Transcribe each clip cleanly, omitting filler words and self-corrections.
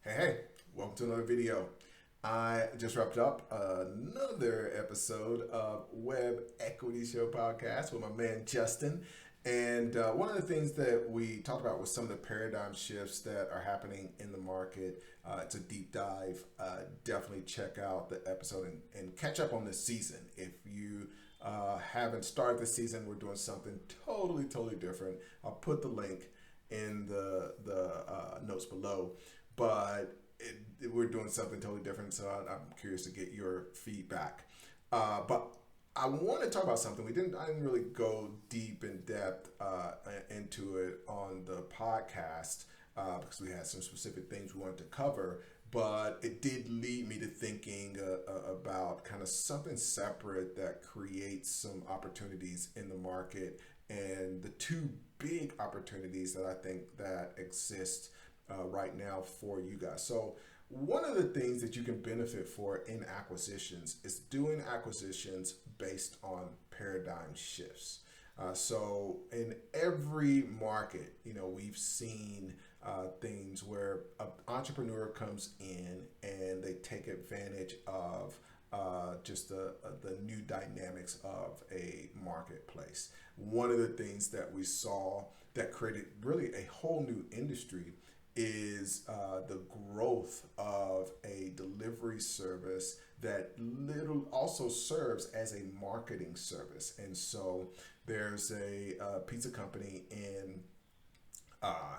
Hey, welcome to another video. I just wrapped up another episode of Web Equity Show podcast with my man Justin. And one of the things that we talked about was some of the paradigm shifts that are happening in the market. It's a deep dive. Definitely check out the episode and catch up on this season. If you haven't started the season, we're doing something totally different. I'll put the link in the notes below. But we're doing something totally different, so I'm curious to get your feedback. But I want to talk about something I didn't really go deep in depth into it on the podcast because we had some specific things we wanted to cover. But it did lead me to thinking about kind of something separate that creates some opportunities in the market, and the two big opportunities that I think that exist right now for you guys. So one of the things that you can benefit for in acquisitions is doing acquisitions based on paradigm shifts. So in every market, we've seen things where an entrepreneur comes in and they take advantage of just the new dynamics of a marketplace. One of the things that we saw that created really a whole new industry is the growth of a delivery service that little also serves as a marketing service. And so there's a pizza company in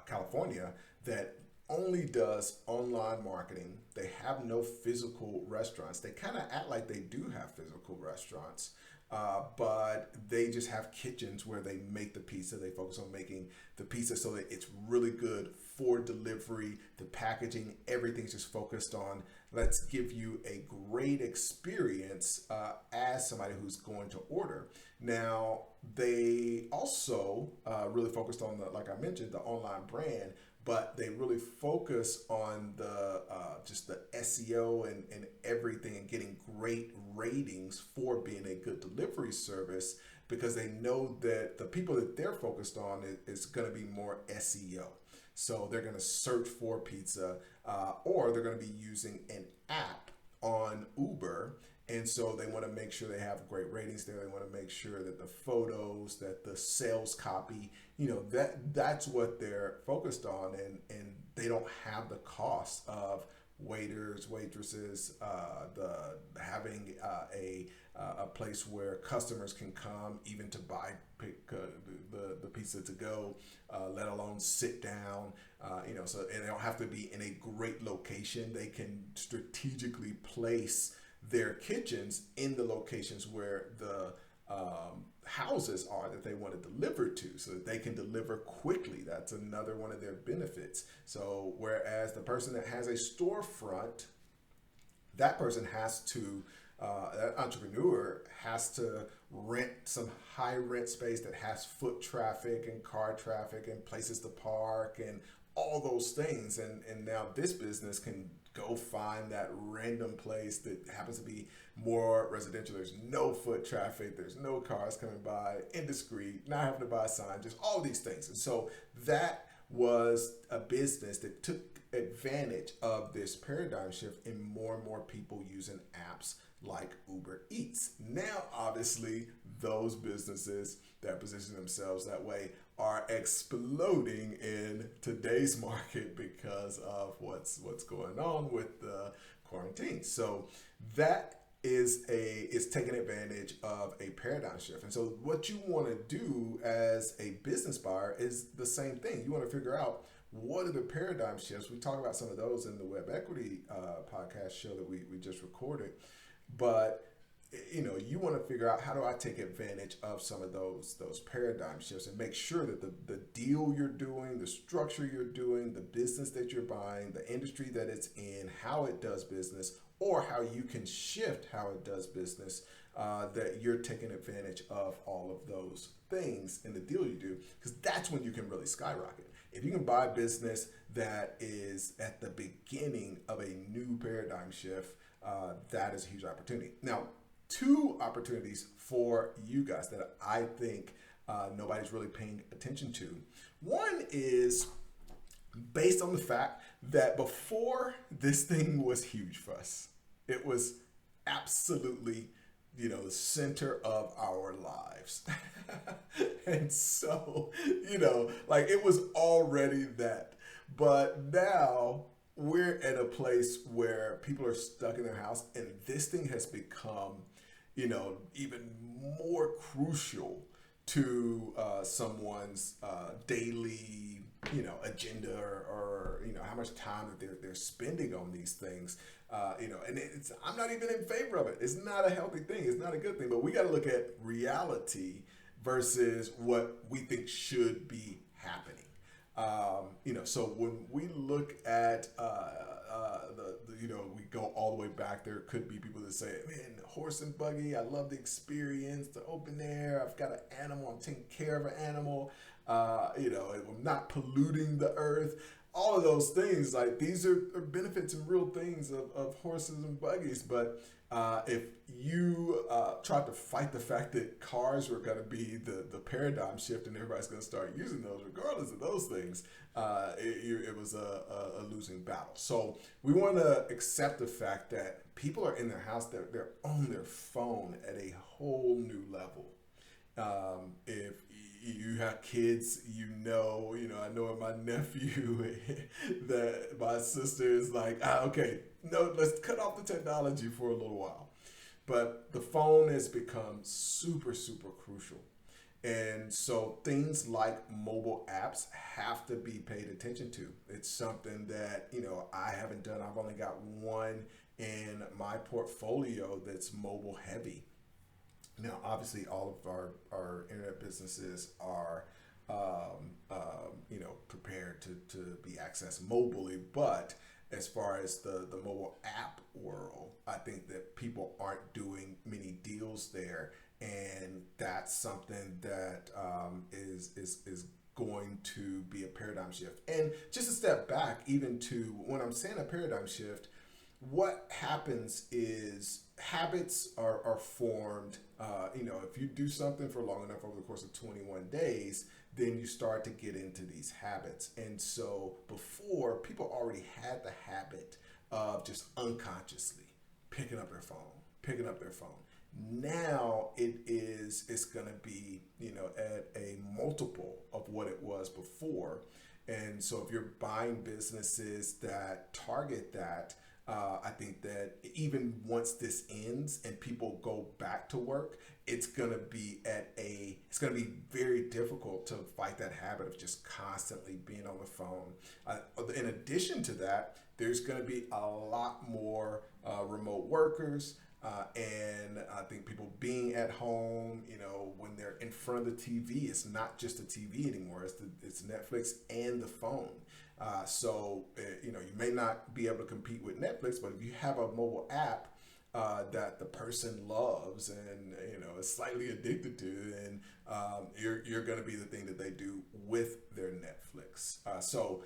California that only does online marketing. They have no physical restaurants. They kind of act like they do have physical restaurants, but they just have kitchens where they make the pizza. They focus on making the pizza so that it's really good for delivery. The packaging, everything's just focused on let's give you a great experience as somebody who's going to order. Now, they also really focused on like I mentioned, the online brand, but they really focus on the just the SEO and everything, and getting great ratings for being a good delivery service, because they know that the people that they're focused on is going to be more SEO. So they're going to search for pizza, or they're going to be using an app on Uber. And so they want to make sure they have great ratings there. They want to make sure that the photos, that the sales copy, that's what they're focused on. And they don't have the cost of waiters, waitresses, the having a place where customers can come even to buy the pizza to go, let alone sit down. So and they don't have to be in a great location. They can strategically place their kitchens in the locations where the houses are that they want to deliver to, so that they can deliver quickly. That's another one of their benefits. So whereas the person that has a storefront, that person has to that entrepreneur has to rent some high rent space that has foot traffic and car traffic and places to park and all those things. And now this business can go find that random place that happens to be more residential. There's no foot traffic, there's no cars coming by, indiscreet, not having to buy a sign, just all these things. And so that was a business that took advantage of this paradigm shift in more and more people using apps like Uber Eats. Now, obviously, those businesses that position themselves that way are exploding in today's market because of what's going on with the quarantine. So that is taking advantage of a paradigm shift. And so what you want to do as a business buyer is the same thing. You want to figure out what are the paradigm shifts. We talk about some of those in the Web Equity podcast show that we just recorded. But you want to figure out, how do I take advantage of some of those paradigm shifts and make sure that the deal you're doing, the structure you're doing, the business that you're buying, the industry that it's in, how it does business, or how you can shift how it does business, that you're taking advantage of all of those things in the deal you do, because that's when you can really skyrocket. If you can buy a business that is at the beginning of a new paradigm shift, that is a huge opportunity. Now, two opportunities for you guys that I think nobody's really paying attention to. One is based on the fact that before this thing was huge for us. It was absolutely, the center of our lives. And so, like it was already that. But now we're at a place where people are stuck in their house and this thing has become, even more crucial to someone's daily, agenda or how much time that they're spending on these things. And I'm not even in favor of it. It's not a healthy thing. It's not a good thing. But we got to look at reality versus what we think should be happening. So when we look at we go all the way back. There could be people that say, "Man, horse and buggy. I love the experience, the open air. I've got an animal. I'm taking care of an animal. I'm not polluting the earth." All of those things, like these are benefits and real things of horses and buggies. But if you tried to fight the fact that cars were going to be the paradigm shift and everybody's going to start using those regardless of those things, it was a losing battle. So we want to accept the fact that people are in their house, they're on their phone at a whole new level. If you have kids, I know my nephew that my sister is like, okay, no, let's cut off the technology for a little while. But the phone has become super, super crucial. And so things like mobile apps have to be paid attention to. It's something that, I haven't done. I've only got one in my portfolio that's mobile heavy. Now, obviously, all of our internet businesses are, prepared to be accessed mobilely. But as far as the mobile app world, I think that people aren't doing many deals there, and that's something that is going to be a paradigm shift. And just a step back, even to when I'm saying a paradigm shift, what happens is habits are formed. If you do something for long enough over the course of 21 days, then you start to get into these habits. And so before, people already had the habit of just unconsciously picking up their phone. Now it's going to be, at a multiple of what it was before. And so if you're buying businesses that target that, I think that even once this ends and people go back to work, it's gonna be very difficult to fight that habit of just constantly being on the phone. In addition to that, there's gonna be a lot more remote workers. And I think people being at home, when they're in front of the TV, it's not just the TV anymore. It's Netflix and the phone. You may not be able to compete with Netflix, but if you have a mobile app that the person loves and is slightly addicted to, then you're going to be the thing that they do with their Netflix. So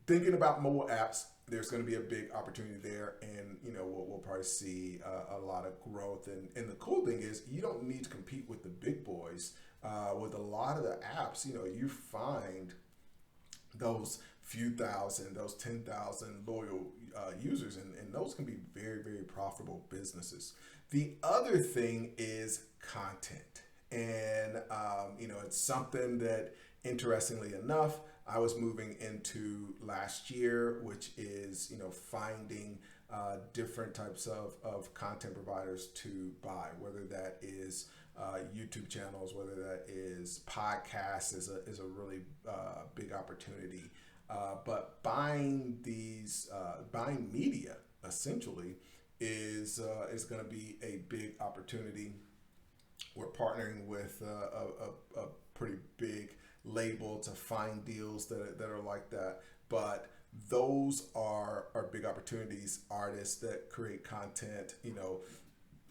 thinking about mobile apps, there's going to be a big opportunity there, and we'll probably see a lot of growth. And the cool thing is, you don't need to compete with the big boys. With a lot of the apps, you find those few thousand, those 10,000 loyal users, and those can be very, very profitable businesses. The other thing is content, and it's something that, interestingly enough, I was moving into last year, which is finding different types of content providers to buy, whether that is YouTube channels, whether that is podcasts, is a really big opportunity. But buying media essentially is going to be a big opportunity. We're partnering with a pretty big label to find deals that are like that. But those are big opportunities. Artists that create content,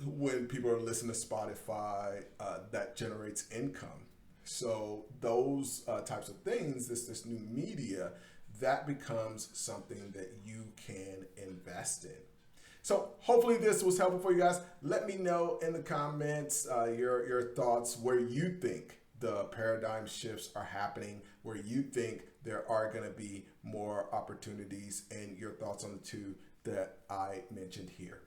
when people are listening to Spotify, that generates income. So those types of things, this new media, that becomes something that you can invest in. So hopefully this was helpful for you guys. Let me know in the comments your thoughts where you think the paradigm shifts are happening, where you think there are going to be more opportunities, and your thoughts on the two that I mentioned here.